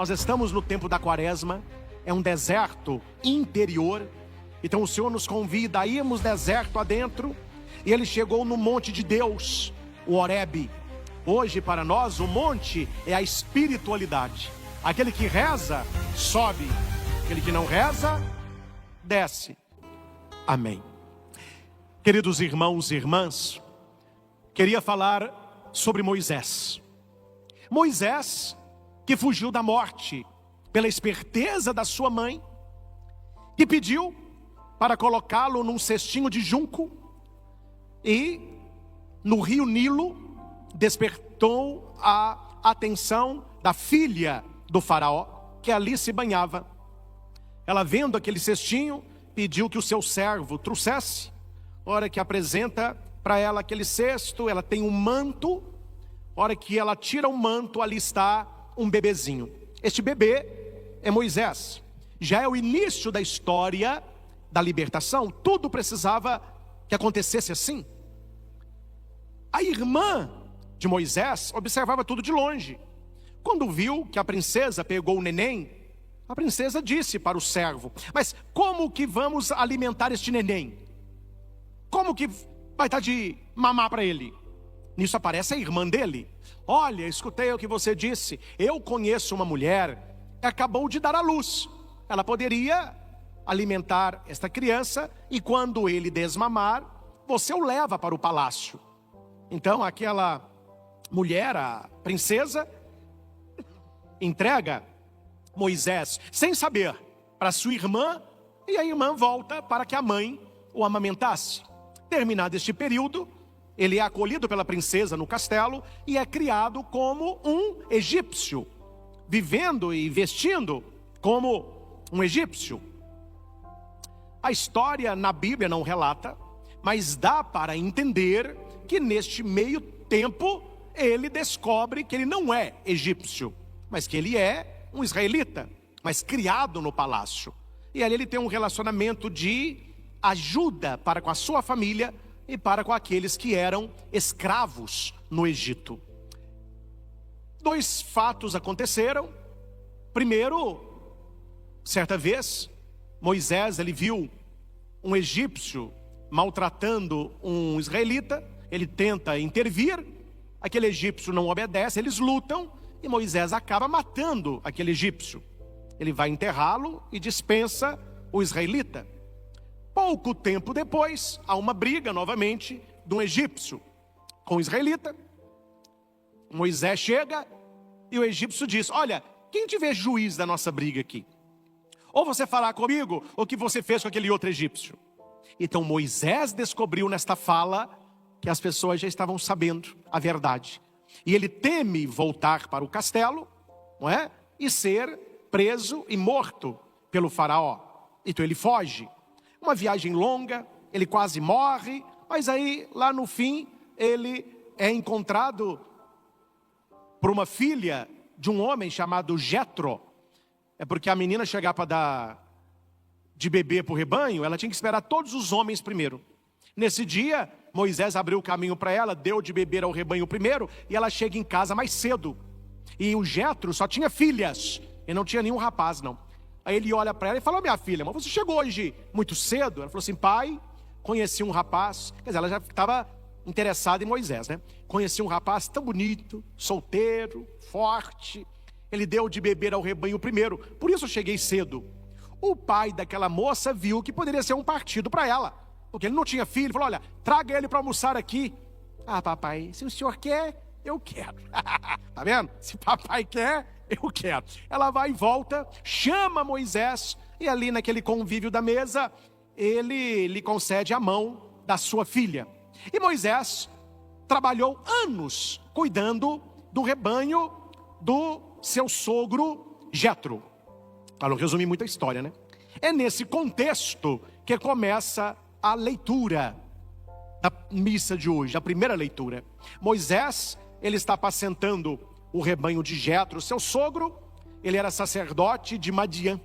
Nós estamos no tempo da quaresma, é um deserto interior. Então o Senhor nos convida a irmos deserto adentro. E Ele chegou no monte de Deus, o Horebe. Hoje para nós o monte é a espiritualidade. Aquele que reza, sobe. Aquele que não reza, desce. Amém. Queridos irmãos e irmãs, queria falar sobre Moisés. Moisés que fugiu da morte pela esperteza da sua mãe, que pediu para colocá-lo num cestinho de junco, e no rio Nilo despertou a atenção da filha do faraó, que ali se banhava. Ela, vendo aquele cestinho, pediu que o seu servo trouxesse. Hora que apresenta para ela aquele cesto, ela tem um manto. Hora que ela tira o manto, ali está um bebezinho. Este bebê é Moisés. Já é o início da história da libertação. Tudo precisava que acontecesse assim. A irmã de Moisés observava tudo de longe. Quando viu que a princesa pegou o neném, a princesa disse para o servo: mas como que vamos alimentar este neném? Como que vai dar de mamar para ele? Nisso aparece a irmã dele. Olha, escutei o que você disse. Eu conheço uma mulher que acabou de dar à luz. Ela poderia alimentar esta criança, e quando ele desmamar, você o leva para o palácio. Então aquela mulher, a princesa, entrega Moisés sem saber para sua irmã, e a irmã volta para que a mãe o amamentasse. Terminado este período, ele é acolhido pela princesa no castelo e é criado como um egípcio, vivendo e vestindo como um egípcio. A história na Bíblia não relata, mas dá para entender que neste meio tempo ele descobre que ele não é egípcio, mas que ele é um israelita, mas criado no palácio. E ali ele tem um relacionamento de ajuda para com a sua família e para com aqueles que eram escravos no Egito. Dois fatos aconteceram. Primeiro, certa vez, Moisés, ele viu um egípcio maltratando um israelita. Ele tenta intervir, aquele egípcio não obedece, eles lutam, e Moisés acaba matando aquele egípcio. Ele vai enterrá-lo e dispensa o israelita. Pouco tempo depois, há uma briga novamente de um egípcio com o israelita. Moisés chega e o egípcio diz: olha, quem te vê juiz da nossa briga aqui? Ou você falar comigo o que você fez com aquele outro egípcio. Então Moisés descobriu nesta fala que as pessoas já estavam sabendo a verdade. E ele teme voltar para o castelo, não é? E ser preso e morto pelo faraó. Então ele foge. Uma viagem longa, ele quase morre, mas aí lá no fim ele é encontrado por uma filha de um homem chamado Jetro. É porque a menina chegar para dar de beber para o rebanho, ela tinha que esperar todos os homens primeiro. Nesse dia, Moisés abriu o caminho para ela, deu de beber ao rebanho primeiro, e ela chega em casa mais cedo. E o Jetro só tinha filhas, e não tinha nenhum rapaz não. Aí ele olha para ela e fala: minha filha, mas você chegou hoje muito cedo? Ela falou assim: pai, conheci um rapaz. Quer dizer, ela já estava interessada em Moisés, né? Conheci um rapaz tão bonito, solteiro, forte. Ele deu de beber ao rebanho primeiro, por isso eu cheguei cedo. O pai daquela moça viu que poderia ser um partido para ela, porque ele não tinha filho. Falou: olha, traga ele para almoçar aqui. Ah, papai, se o senhor quer, eu quero. Tá vendo? Se papai quer, eu quero. Ela vai e volta, chama Moisés, e ali naquele convívio da mesa, ele lhe concede a mão da sua filha. E Moisés trabalhou anos cuidando do rebanho do seu sogro Jetro. Para não resumir muito a história, né? É nesse contexto que começa a leitura da missa de hoje, a primeira leitura. Moisés, ele está apacentando o rebanho de Jetro, seu sogro. Ele era sacerdote de Madiã.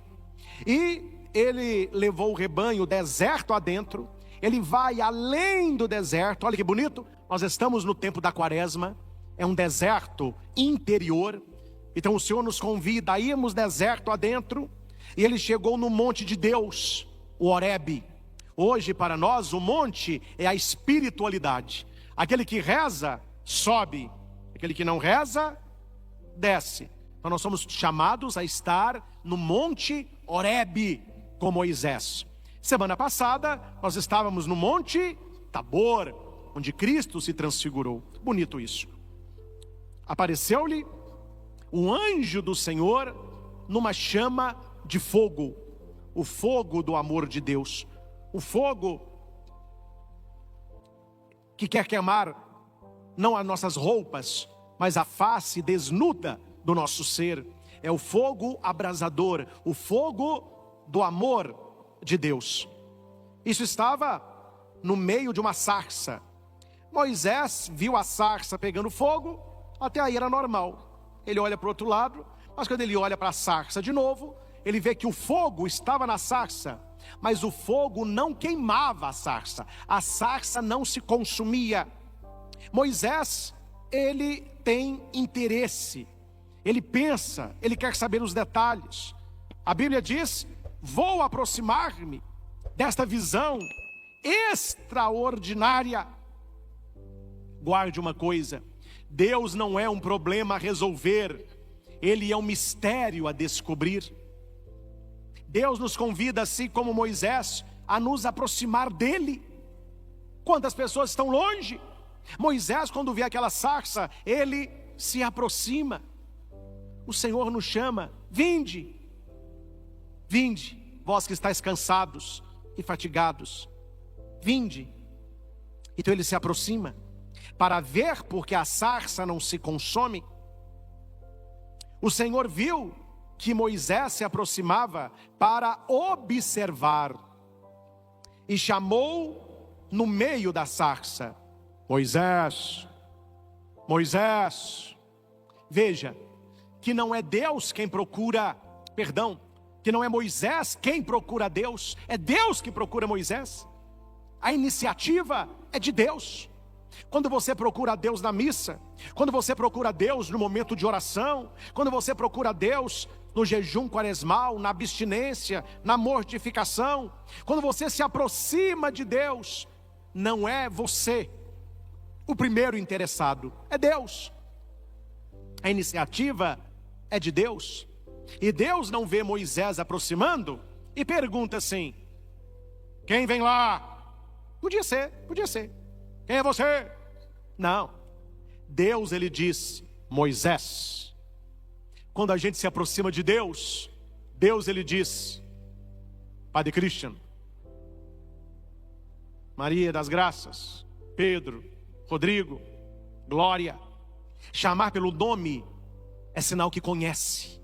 E ele levou o rebanho deserto adentro. Ele vai além do deserto. Olha que bonito. Nós estamos no tempo da quaresma. É um deserto interior. Então o Senhor nos convida a irmos deserto adentro, e ele chegou no monte de Deus, o Horebe. Hoje para nós o monte é a espiritualidade. Aquele que reza, sobe. Aquele que não reza, desce. Então nós somos chamados a estar no monte Horebe com Moisés. Semana passada nós estávamos no monte Tabor, onde Cristo se transfigurou. Bonito isso. Apareceu-lhe um anjo do Senhor numa chama de fogo. O fogo do amor de Deus. O fogo que quer queimar não as nossas roupas, mas a face desnuda do nosso ser. É o fogo abrasador, o fogo do amor de Deus. Isso estava no meio de uma sarça. Moisés viu a sarça pegando fogo, até aí era normal. Ele olha para o outro lado, mas quando ele olha para a sarça de novo, ele vê que o fogo estava na sarça, mas o fogo não queimava a sarça não se consumia. Moisés, ele tem interesse, ele pensa, ele quer saber os detalhes. A Bíblia diz: vou aproximar-me desta visão extraordinária. Guarde uma coisa: Deus não é um problema a resolver, Ele é um mistério a descobrir. Deus nos convida, assim como Moisés, a nos aproximar dEle. Quantas pessoas estão longe? Moisés, quando vê aquela sarça, ele se aproxima. O Senhor nos chama: vinde, vinde, vós que estáis cansados e fatigados, vinde. Então ele se aproxima para ver, porque a sarça não se consome. O Senhor viu que Moisés se aproximava para observar e chamou no meio da sarça: Moisés, Moisés. Veja que não é Deus quem procura, que não é Moisés quem procura Deus, é Deus que procura Moisés. A iniciativa é de Deus. Quando você procura a Deus na missa, quando você procura a Deus no momento de oração, quando você procura a Deus no jejum quaresmal, na abstinência, na mortificação, quando você se aproxima de Deus, não é você o primeiro interessado, é Deus. A iniciativa é de Deus. E Deus não vê Moisés aproximando e pergunta assim: quem vem lá? Podia ser. Quem é você? Não. Deus, ele diz: Moisés. Quando a gente se aproxima de Deus, Deus, ele diz: Padre Christian, Maria das Graças, Pedro, Rodrigo, Glória. Chamar pelo nome é sinal que conhece.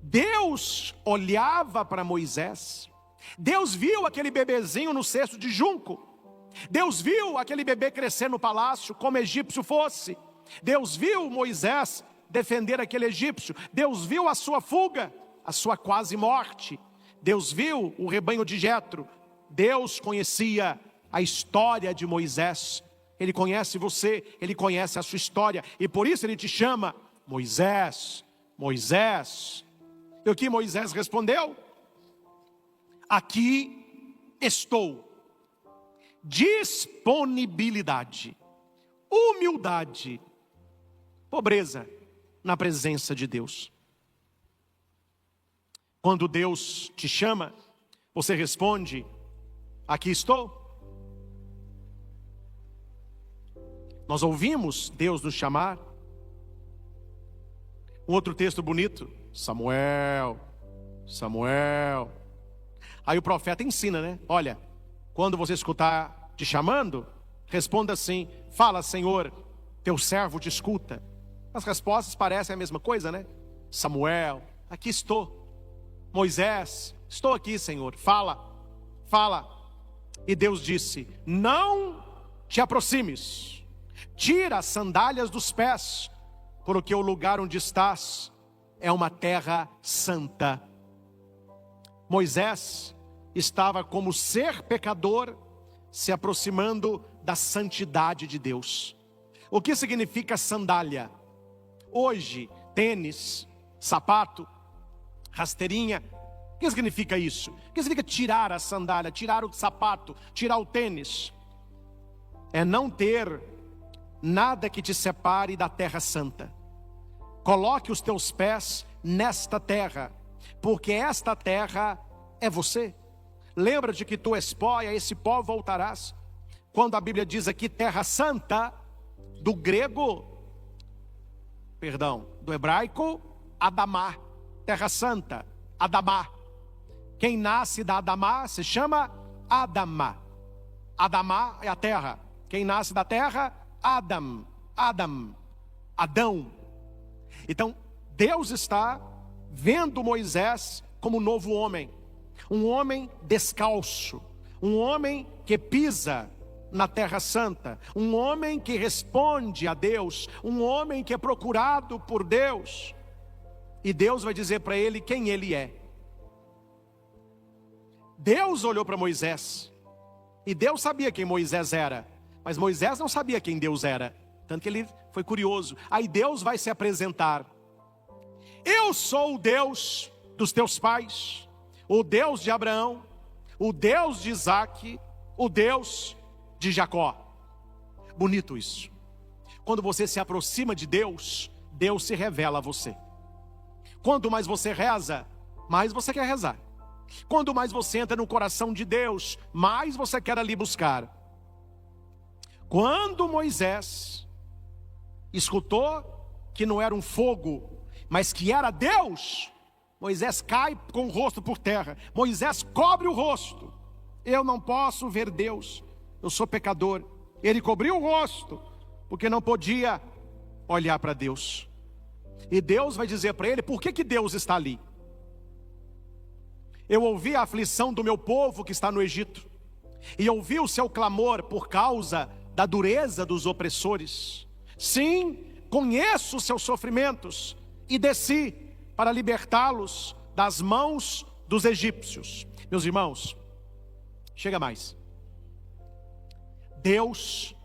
Deus olhava para Moisés. Deus viu aquele bebezinho no cesto de junco. Deus viu aquele bebê crescer no palácio, como egípcio fosse. Deus viu Moisés defender aquele egípcio. Deus viu a sua fuga, a sua quase morte. Deus viu o rebanho de Jetro. Deus conhecia a história de Moisés. Ele conhece você, ele conhece a sua história, e por isso ele te chama: Moisés, Moisés. E o que Moisés respondeu? Aqui estou. Disponibilidade, humildade, pobreza na presença de Deus. Quando Deus te chama, você responde: aqui estou. Nós ouvimos Deus nos chamar. Um outro texto bonito: Samuel, Samuel. Aí o profeta ensina, né? Olha, quando você escutar te chamando, responda assim: fala, Senhor, teu servo te escuta. As respostas parecem a mesma coisa, né? Samuel, aqui estou. Moisés, estou aqui, Senhor, fala, fala. E Deus disse: não te aproximes, tira as sandálias dos pés, porque o lugar onde estás é uma terra santa. Moisés estava como ser pecador, se aproximando da santidade de Deus. O que significa sandália? Hoje, tênis, sapato, rasteirinha. O que significa isso? O que significa tirar a sandália, tirar o sapato, tirar o tênis? É não ter nada que te separe da terra santa. Coloque os teus pés nesta terra, porque esta terra é você. Lembra de que tu és pó e a esse pó voltarás. Quando a Bíblia diz aqui terra santa, do hebraico, Adamá, terra santa, Adamá. Quem nasce da Adamá se chama Adamá. Adamá é a terra. Quem nasce da terra, Adão. Então, Deus está vendo Moisés como um novo homem. Um homem descalço. Um homem que pisa na terra santa. Um homem que responde a Deus. Um homem que é procurado por Deus. E Deus vai dizer para ele quem ele é. Deus olhou para Moisés. E Deus sabia quem Moisés era. Mas Moisés não sabia quem Deus era. Tanto que ele foi curioso. Aí Deus vai se apresentar. Eu sou o Deus dos teus pais. O Deus de Abraão. O Deus de Isaac. O Deus de Jacó. Bonito isso. Quando você se aproxima de Deus, Deus se revela a você. Quanto mais você reza, mais você quer rezar. Quanto mais você entra no coração de Deus, mais você quer ali buscar. Quando Moisés escutou que não era um fogo, mas que era Deus, Moisés cai com o rosto por terra. Moisés cobre o rosto. Eu não posso ver Deus, eu sou pecador. Ele cobriu o rosto, porque não podia olhar para Deus. E Deus vai dizer para ele, por que Deus está ali? Eu ouvi a aflição do meu povo que está no Egito. E ouvi o seu clamor por causa da dureza dos opressores. Sim, conheço os seus sofrimentos. E desci para libertá-los das mãos dos egípcios. Meus irmãos, chega mais. Deus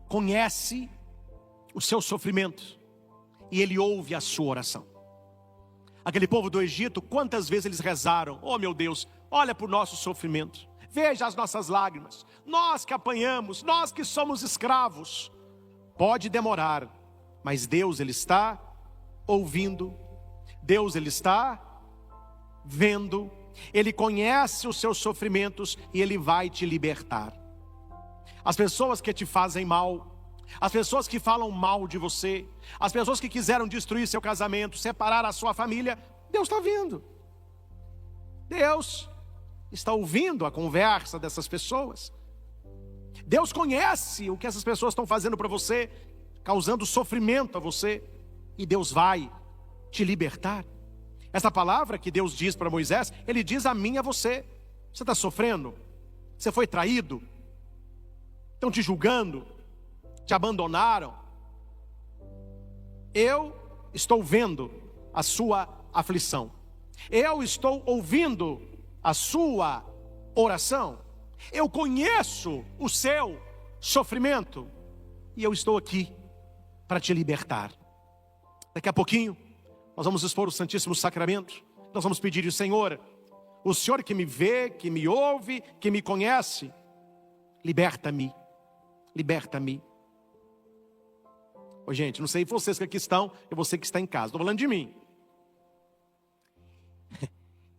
conhece o seu sofrimento. E Ele ouve a sua oração. Aquele povo do Egito, quantas vezes eles rezaram: oh meu Deus, olha para o nosso sofrimento, veja as nossas lágrimas, nós que apanhamos, nós que somos escravos. Pode demorar, mas Deus Ele está ouvindo, Deus Ele está vendo, Ele conhece os seus sofrimentos e Ele vai te libertar. As pessoas que te fazem mal, as pessoas que falam mal de você, as pessoas que quiseram destruir seu casamento, separar a sua família, Deus está vendo. Deus está ouvindo a conversa dessas pessoas. Deus conhece o que essas pessoas estão fazendo para você, causando sofrimento a você, e Deus vai te libertar. Essa palavra que Deus diz para Moisés, Ele diz a mim e a você. Você está sofrendo? Você foi traído? Estão te julgando? Te abandonaram? Eu estou vendo a sua aflição. Eu estou ouvindo a sua oração. Eu conheço o seu sofrimento. E eu estou aqui para te libertar. Daqui a pouquinho, nós vamos expor o Santíssimo Sacramento. Nós vamos pedir ao Senhor, o Senhor que me vê, que me ouve, que me conhece, liberta-me, liberta-me. Ô, gente, não sei vocês que aqui estão, e você que está em casa, estou falando de mim.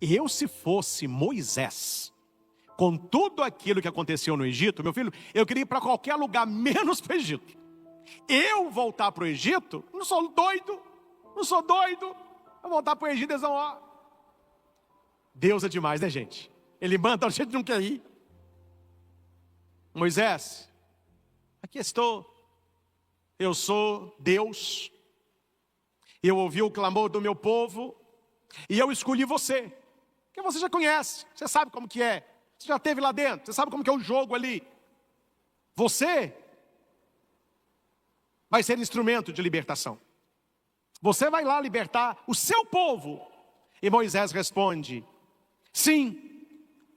Eu, se fosse Moisés, com tudo aquilo que aconteceu no Egito, meu filho, eu queria ir para qualquer lugar, menos para o Egito. Eu voltar para o Egito, não sou doido, eu voltar para o Egito, eles vão, ó. Deus é demais, né, gente? Ele manda, a gente não quer ir. Moisés, aqui estou. Eu sou Deus. Eu ouvi o clamor do meu povo. E eu escolhi você. Porque você já conhece. Você sabe como que é. Você já esteve lá dentro. Você sabe como que é o jogo ali. Você vai ser instrumento de libertação. Você vai lá libertar o seu povo. E Moisés responde: sim,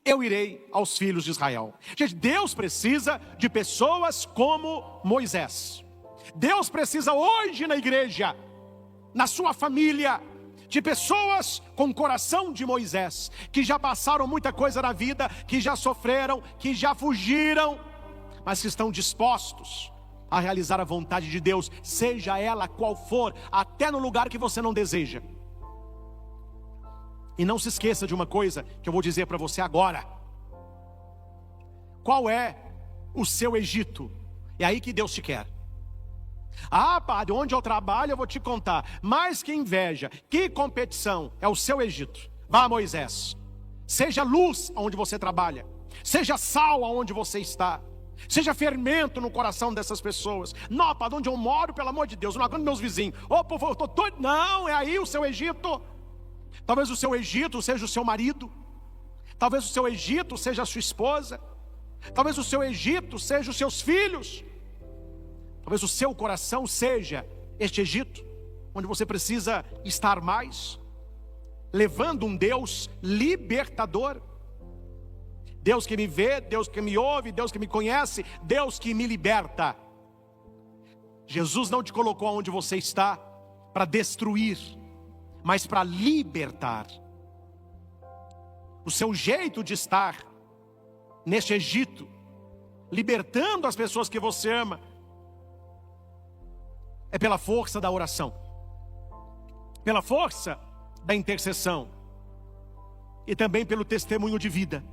eu irei aos filhos de Israel. Gente, Deus precisa de pessoas como Moisés. Deus precisa hoje na igreja, na sua família, de pessoas com o coração de Moisés, que já passaram muita coisa na vida, que já sofreram, que já fugiram, mas que estão dispostos a realizar a vontade de Deus, seja ela qual for, até no lugar que você não deseja. E não se esqueça de uma coisa que eu vou dizer para você agora. Qual é o seu Egito? É aí que Deus te quer. Ah, padre, onde eu trabalho eu vou te contar. Mas que inveja, que competição, é o seu Egito. Vá, Moisés, seja luz onde você trabalha, seja sal onde você está, seja fermento no coração dessas pessoas. Não, padre, onde eu moro, pelo amor de Deus, não aguento meus vizinhos. Ô, povo, eu tô doido. Não, é aí o seu Egito. Talvez o seu Egito seja o seu marido, talvez o seu Egito seja a sua esposa, talvez o seu Egito seja os seus filhos. Talvez o seu coração seja este Egito, onde você precisa estar mais, levando um Deus libertador. Deus que me vê, Deus que me ouve, Deus que me conhece, Deus que me liberta. Jesus não te colocou onde você está para destruir, mas para libertar. O seu jeito de estar neste Egito, libertando as pessoas que você ama, é pela força da oração, pela força da intercessão e também pelo testemunho de vida.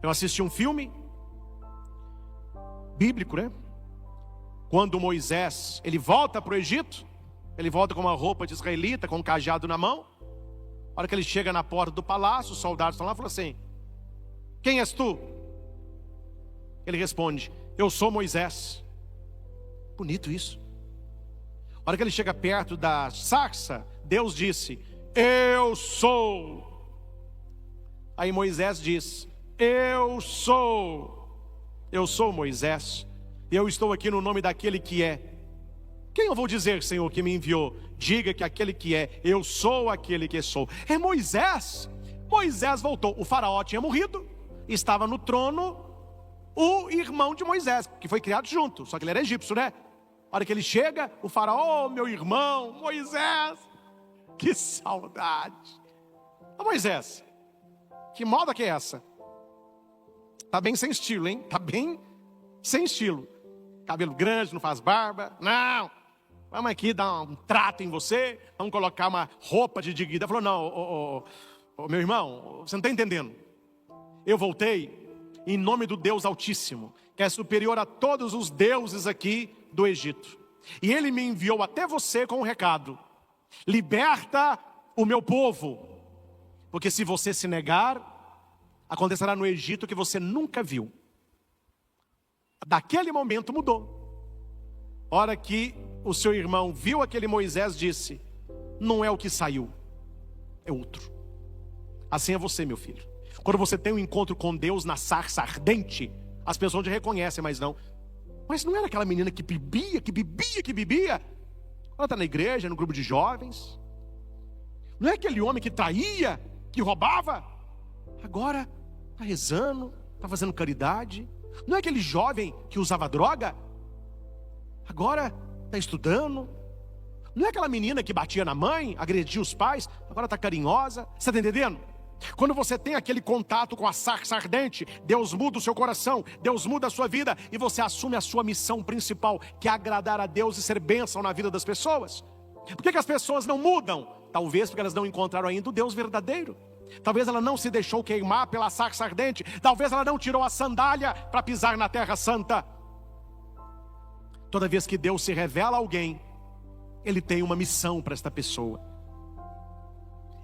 Eu assisti um filme bíblico, né? Quando Moisés, ele volta para o Egito, ele volta com uma roupa de israelita, com um cajado na mão. A hora que ele chega na porta do palácio, os soldados estão lá e falam assim: quem és tu? Ele responde: eu sou Moisés. Bonito isso. A hora que ele chega perto da sarça, Deus disse: eu sou. Aí Moisés diz: eu sou Moisés, e eu estou aqui no nome daquele que é. Quem eu vou dizer, Senhor, que me enviou? Diga que aquele que é, eu sou aquele que sou. É Moisés. Moisés voltou. O faraó tinha morrido, estava no trono o irmão de Moisés, que foi criado junto, só que ele era egípcio, né? A hora que ele chega, o faraó: oh, meu irmão, Moisés, que saudade. Ô Moisés, que moda que é essa? Tá bem sem estilo, hein? Tá bem sem estilo. Cabelo grande, não faz barba. Não, vamos aqui dar um trato em você, vamos colocar uma roupa de dignidade. Falou: não, meu irmão, você não está entendendo. Eu voltei em nome do Deus Altíssimo, que é superior a todos os deuses aqui do Egito. E Ele me enviou até você com um recado: liberta o meu povo, porque se você se negar, acontecerá no Egito o que você nunca viu. Daquele momento mudou. A hora que o seu irmão viu aquele Moisés, disse: não é o que saiu, é outro. Assim é você, meu filho. Quando você tem um encontro com Deus na sarça ardente, as pessoas te reconhecem, mas não era aquela menina que bebia. Ela está na igreja, no grupo de jovens. Não é aquele homem que traía, que roubava. Agora está rezando, está fazendo caridade. Não é aquele jovem que usava droga. Agora está estudando. Não é aquela menina que batia na mãe, agredia os pais. Agora está carinhosa. Você está entendendo? Quando você tem aquele contato com a sarça ardente, Deus muda o seu coração, Deus muda a sua vida, e você assume a sua missão principal, que é agradar a Deus e ser bênção na vida das pessoas. Por que as pessoas não mudam? Talvez porque elas não encontraram ainda o Deus verdadeiro. Talvez ela não se deixou queimar pela sarça ardente. Talvez ela não tirou a sandália para pisar na terra santa. Toda vez que Deus se revela a alguém, Ele tem uma missão para esta pessoa.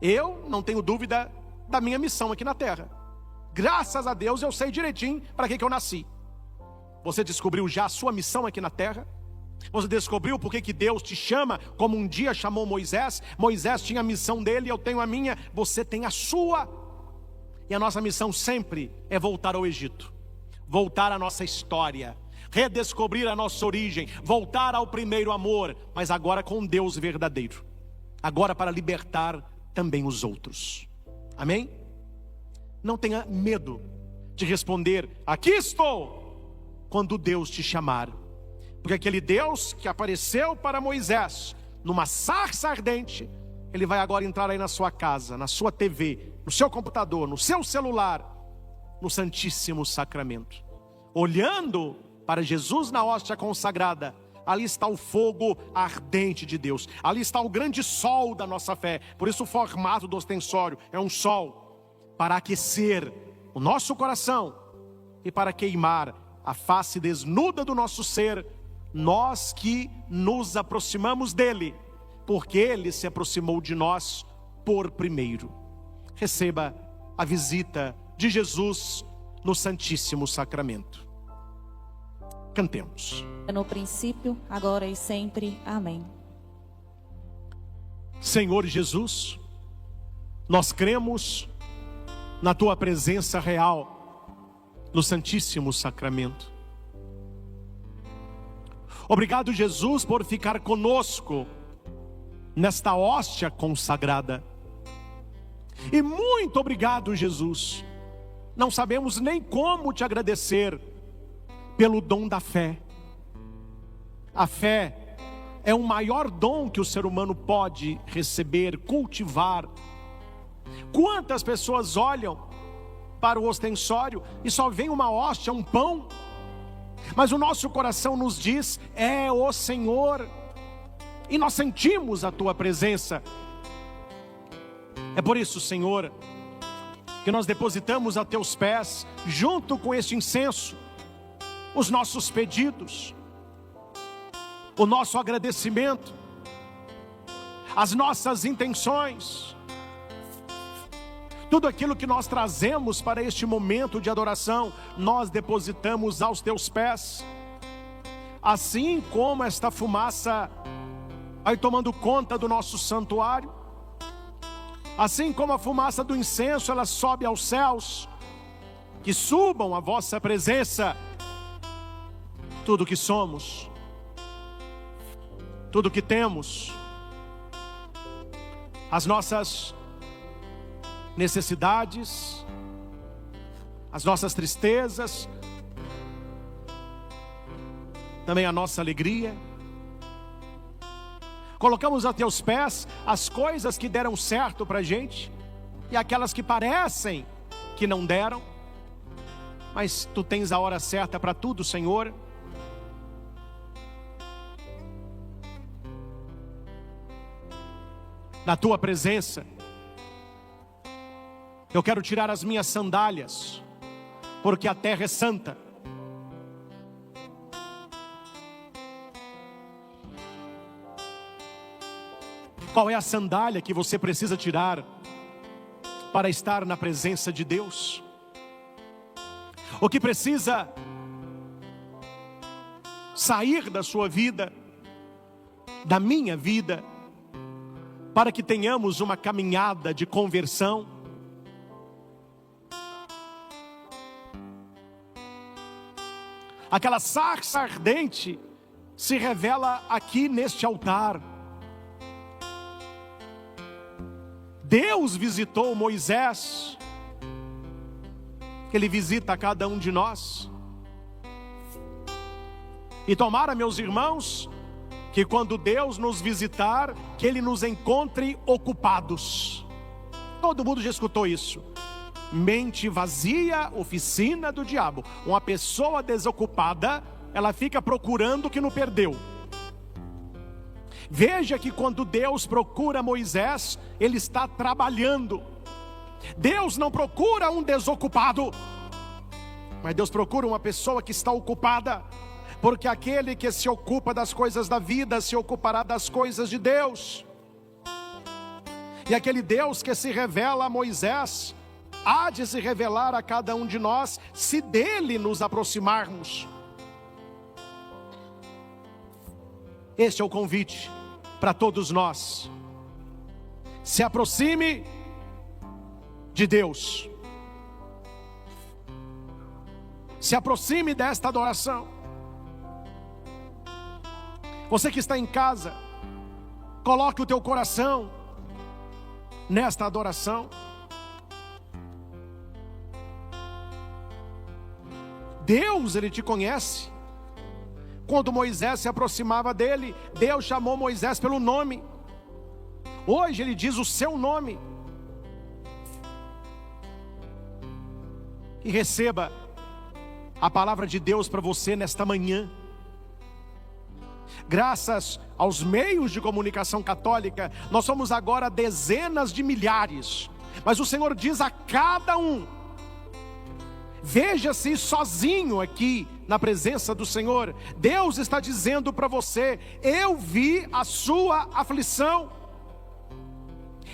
Eu não tenho dúvida da minha missão aqui na terra. Graças a Deus eu sei direitinho para que eu nasci. Você descobriu já a sua missão aqui na terra? Você descobriu por que Deus te chama como um dia chamou Moisés? Moisés tinha a missão dele, eu tenho a minha, você tem a sua. E a nossa missão sempre é voltar ao Egito, voltar à nossa história, redescobrir a nossa origem, voltar ao primeiro amor, mas agora com Deus verdadeiro, agora para libertar também os outros. Amém? Não tenha medo de responder: aqui estou, quando Deus te chamar. Porque aquele Deus que apareceu para Moisés numa sarça ardente, Ele vai agora entrar aí na sua casa, na sua TV, no seu computador, no seu celular, no Santíssimo Sacramento. Olhando para Jesus na hóstia consagrada, ali está o fogo ardente de Deus. Ali está o grande sol da nossa fé. Por isso o formato do ostensório é um sol, para aquecer o nosso coração e para queimar a face desnuda do nosso ser, nós que nos aproximamos dele, porque ele se aproximou de nós por primeiro. Receba a visita de Jesus no Santíssimo Sacramento. Cantemos. No princípio, agora e sempre. Amém. Senhor Jesus, nós cremos na Tua presença real no Santíssimo Sacramento. Obrigado, Jesus, por ficar conosco nesta hóstia consagrada. E muito obrigado, Jesus. Não sabemos nem como te agradecer pelo dom da fé. A fé é o maior dom que o ser humano pode receber, cultivar. Quantas pessoas olham para o ostensório e só vem uma hóstia, um pão, mas o nosso coração nos diz: é o Senhor, e nós sentimos a Tua presença. É por isso, Senhor, que nós depositamos a Teus pés, junto com este incenso, os nossos pedidos, o nosso agradecimento, as nossas intenções, tudo aquilo que nós trazemos para este momento de adoração, nós depositamos aos Teus pés. Assim como esta fumaça vai tomando conta do nosso santuário, assim como a fumaça do incenso, ela sobe aos céus, que subam a vossa presença, tudo que somos, tudo que temos, as nossas necessidades, as nossas tristezas, também a nossa alegria. Colocamos a Teus pés as coisas que deram certo para a gente e aquelas que parecem que não deram, mas Tu tens a hora certa para tudo, Senhor. Na Tua presença, eu quero tirar as minhas sandálias, porque a terra é santa. Qual é a sandália que você precisa tirar para estar na presença de Deus? O que precisa sair da sua vida, da minha vida, para que tenhamos uma caminhada de conversão? Aquela sarça ardente se revela aqui neste altar. Deus visitou Moisés, Ele visita a cada um de nós. E tomara, meus irmãos, que quando Deus nos visitar, que Ele nos encontre ocupados. Todo mundo já escutou isso. Mente vazia, oficina do diabo. Uma pessoa desocupada, ela fica procurando o que não perdeu. Veja que quando Deus procura Moisés, Ele está trabalhando. Deus não procura um desocupado, mas Deus procura uma pessoa que está ocupada. Porque aquele que se ocupa das coisas da vida, se ocupará das coisas de Deus. E aquele Deus que se revela a Moisés, há de se revelar a cada um de nós, se dele nos aproximarmos. Este é o convite para todos nós. Se aproxime de Deus. Se aproxime desta adoração. Você que está em casa, coloque o teu coração nesta adoração. Deus, Ele te conhece. Quando Moisés se aproximava dele, Deus chamou Moisés pelo nome. Hoje ele diz o seu nome. E receba a palavra de Deus para você nesta manhã. Graças aos meios de comunicação católica, nós somos agora dezenas de milhares. Mas o Senhor diz a cada um: veja-se sozinho aqui na presença do Senhor. Deus está dizendo para você: eu vi a sua aflição,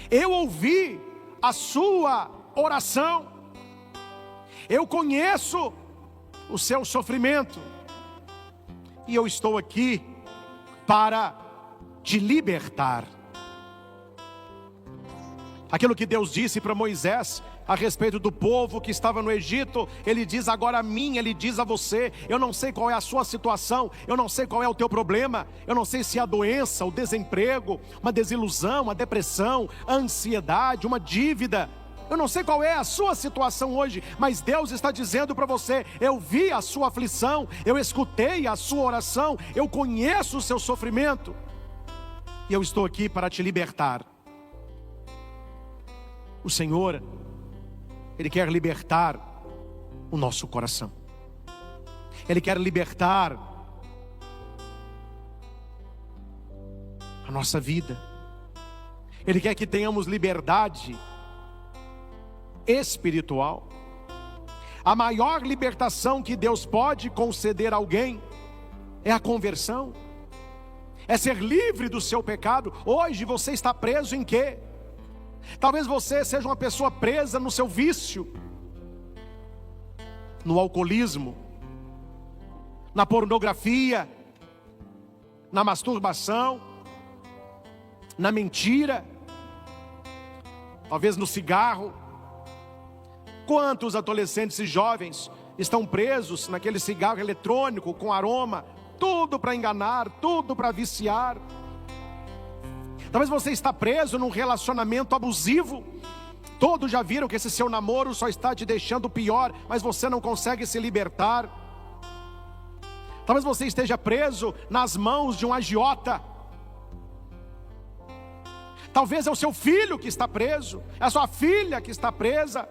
eu ouvi a sua oração, eu conheço o seu sofrimento, e eu estou aqui para te libertar. Aquilo que Deus disse para Moisés a respeito do povo que estava no Egito, Ele diz agora a mim, Ele diz a você. Eu não sei qual é a sua situação, eu não sei qual é o teu problema, eu não sei se é a doença, o desemprego, uma desilusão, uma depressão, a ansiedade, uma dívida. Eu não sei qual é a sua situação hoje, mas Deus está dizendo para você: eu vi a sua aflição, eu escutei a sua oração, eu conheço o seu sofrimento, e eu estou aqui para te libertar. O Senhor, Ele quer libertar o nosso coração. Ele quer libertar a nossa vida. Ele quer que tenhamos liberdade espiritual. A maior libertação que Deus pode conceder a alguém é a conversão, é ser livre do seu pecado. Hoje você está preso em quê? Talvez você seja uma pessoa presa no seu vício, no alcoolismo, na pornografia, na masturbação, na mentira, talvez no cigarro. Quantos adolescentes e jovens estão presos naquele cigarro eletrônico com aroma, tudo para enganar, tudo para viciar. Talvez você está preso num relacionamento abusivo. Todos já viram que esse seu namoro só está te deixando pior, mas você não consegue se libertar. Talvez você esteja preso nas mãos de um agiota. Talvez é o seu filho que está preso, é a sua filha que está presa.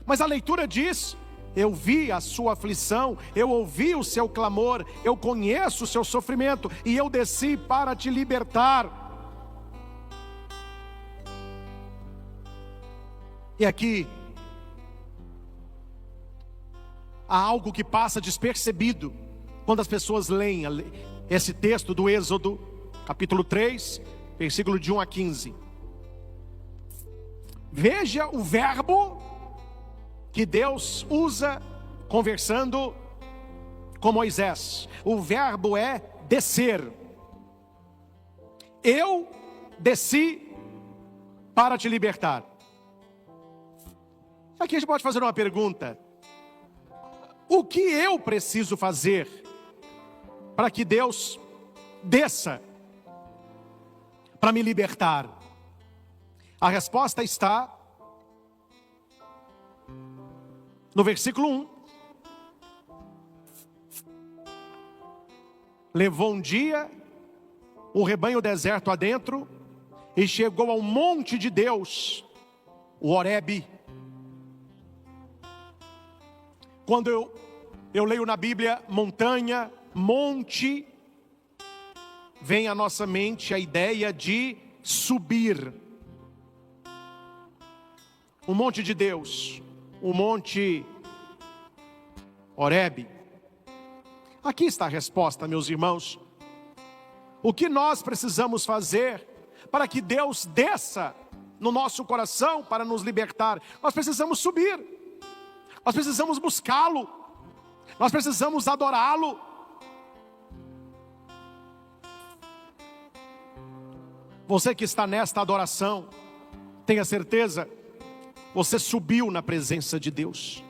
Mas a leitura diz: eu vi a sua aflição, eu ouvi o seu clamor, eu conheço o seu sofrimento, e eu desci para te libertar. E aqui há algo que passa despercebido quando as pessoas leem esse texto do Êxodo, capítulo 3, versículo de 1 a 15. Veja o verbo que Deus usa conversando com Moisés. O verbo é descer. Eu desci para te libertar. Aqui a gente pode fazer uma pergunta: o que eu preciso fazer para que Deus desça para me libertar? A resposta está no versículo 1. Levou um dia o rebanho deserto adentro e chegou ao monte de Deus, o Horebe. Quando eu leio na Bíblia montanha, monte, vem à nossa mente a ideia de subir. O monte de Deus, o monte Horebe. Aqui está a resposta, meus irmãos. O que nós precisamos fazer para que Deus desça no nosso coração para nos libertar? Nós precisamos subir. Nós precisamos buscá-lo. Nós precisamos adorá-lo. Você que está nesta adoração, tenha certeza, você subiu na presença de Deus.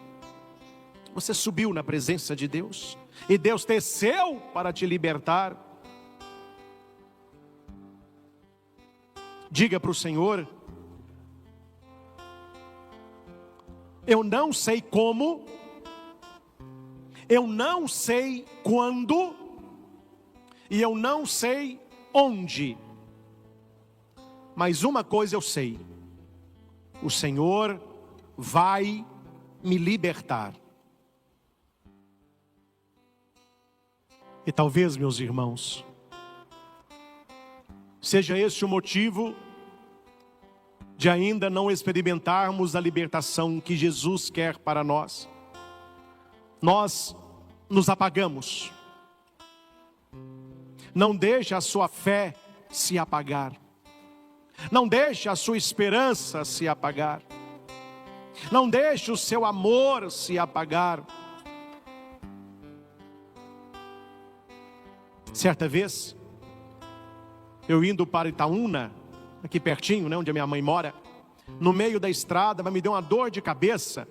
Você subiu na presença de Deus. E Deus desceu para te libertar. Diga para o Senhor: eu não sei como, eu não sei quando, e eu não sei onde. Mas uma coisa eu sei: o Senhor vai me libertar. E talvez, meus irmãos, seja esse o motivo de ainda não experimentarmos a libertação que Jesus quer para nós. Nós nos apagamos. Não deixe a sua fé se apagar. Não deixe a sua esperança se apagar. Não deixe o seu amor se apagar. Certa vez, eu indo para Itaúna, aqui pertinho, onde a minha mãe mora, no meio da estrada, mas me deu uma dor de cabeça.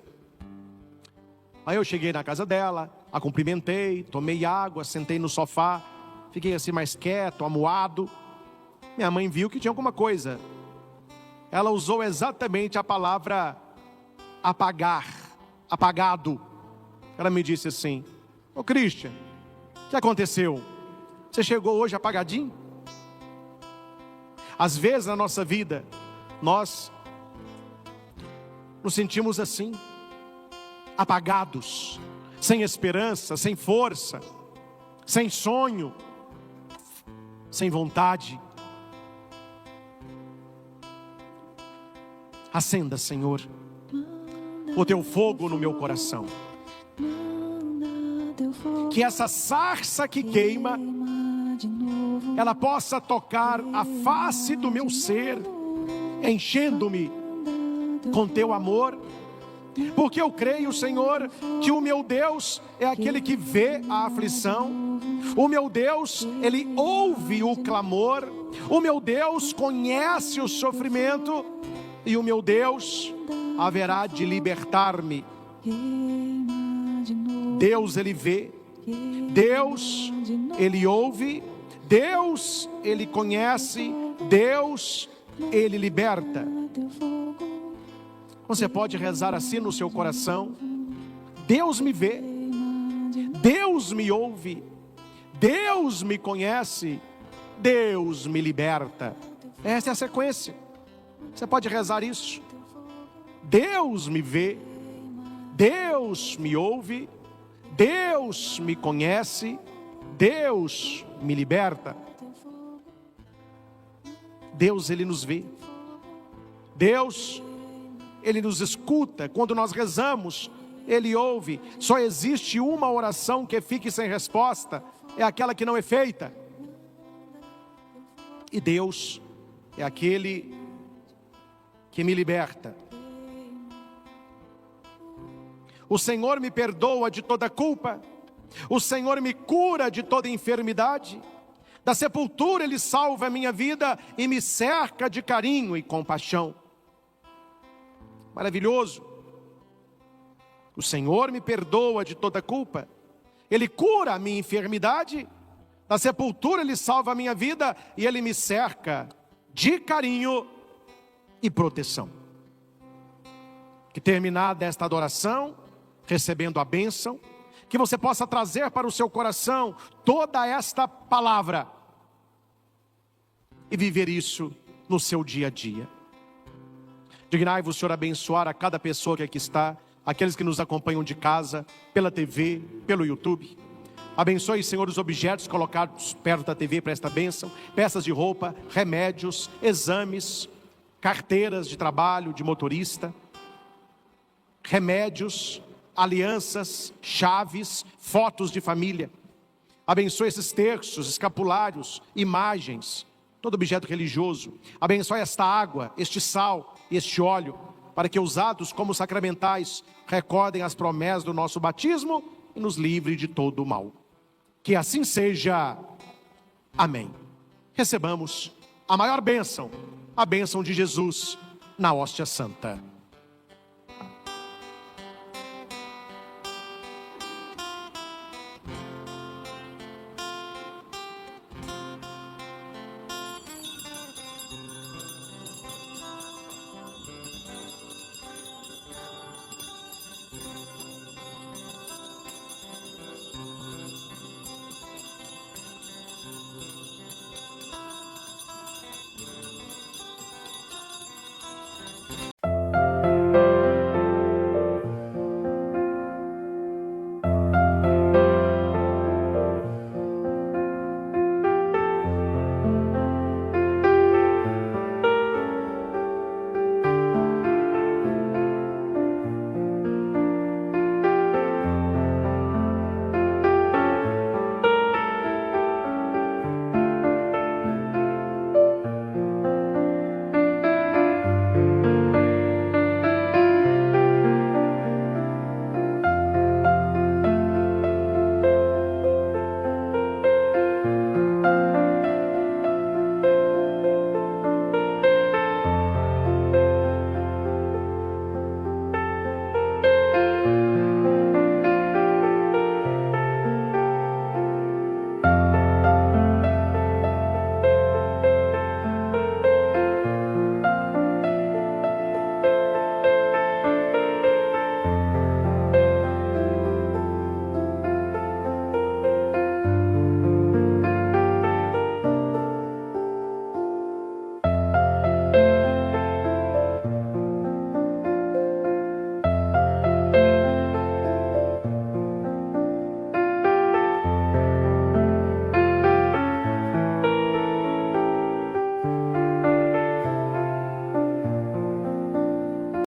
Aí eu cheguei na casa dela, a cumprimentei, tomei água, sentei no sofá, fiquei assim mais quieto, amuado. Minha mãe viu que tinha alguma coisa. Ela usou exatamente a palavra apagar, apagado. Ela me disse assim: ô Christian, o que aconteceu? Você chegou hoje apagadinho? Às vezes na nossa vida, nós nos sentimos assim, apagados, sem esperança, sem força, sem sonho, sem vontade. Acenda, Senhor, o teu fogo no meu coração. Que essa sarça que queima, ela possa tocar a face do meu ser, enchendo-me com teu amor. Porque eu creio, Senhor, que o meu Deus é aquele que vê a aflição. O meu Deus, Ele ouve o clamor. O meu Deus conhece o sofrimento. E o meu Deus haverá de libertar-me. Deus, Ele vê. Deus, Ele ouve. Deus, Ele conhece. Deus, Ele liberta. Você pode rezar assim no seu coração: Deus me vê, Deus me ouve, Deus me conhece, Deus me liberta. Essa é a sequência. Você pode rezar isso: Deus me vê, Deus me ouve, Deus me conhece, Deus me liberta. Deus, Ele nos vê. Deus, Ele nos escuta. Quando nós rezamos, Ele ouve. Só existe uma oração que fique sem resposta, é aquela que não é feita. E Deus é aquele que me liberta. O Senhor me perdoa de toda culpa. O Senhor me cura de toda enfermidade. Da sepultura Ele salva a minha vida e me cerca de carinho e compaixão. Maravilhoso. O Senhor me perdoa de toda culpa. Ele cura a minha enfermidade. Da sepultura Ele salva a minha vida e Ele me cerca de carinho e proteção. Que terminada esta adoração, recebendo a bênção, que você possa trazer para o seu coração toda esta palavra e viver isso no seu dia a dia. Dignai-vos, Senhor, abençoar a cada pessoa que aqui está, aqueles que nos acompanham de casa, pela TV, pelo YouTube. Abençoe, Senhor, os objetos colocados perto da TV para esta bênção: peças de roupa, remédios, exames, carteiras de trabalho, de motorista, remédios, alianças, chaves, fotos de família. Abençoe esses terços, escapulários, imagens, todo objeto religioso. Abençoe esta água, este sal e este óleo, para que usados como sacramentais recordem as promessas do nosso batismo e nos livre de todo o mal. Que assim seja. Amém. Recebamos a maior bênção, a bênção de Jesus na hóstia santa.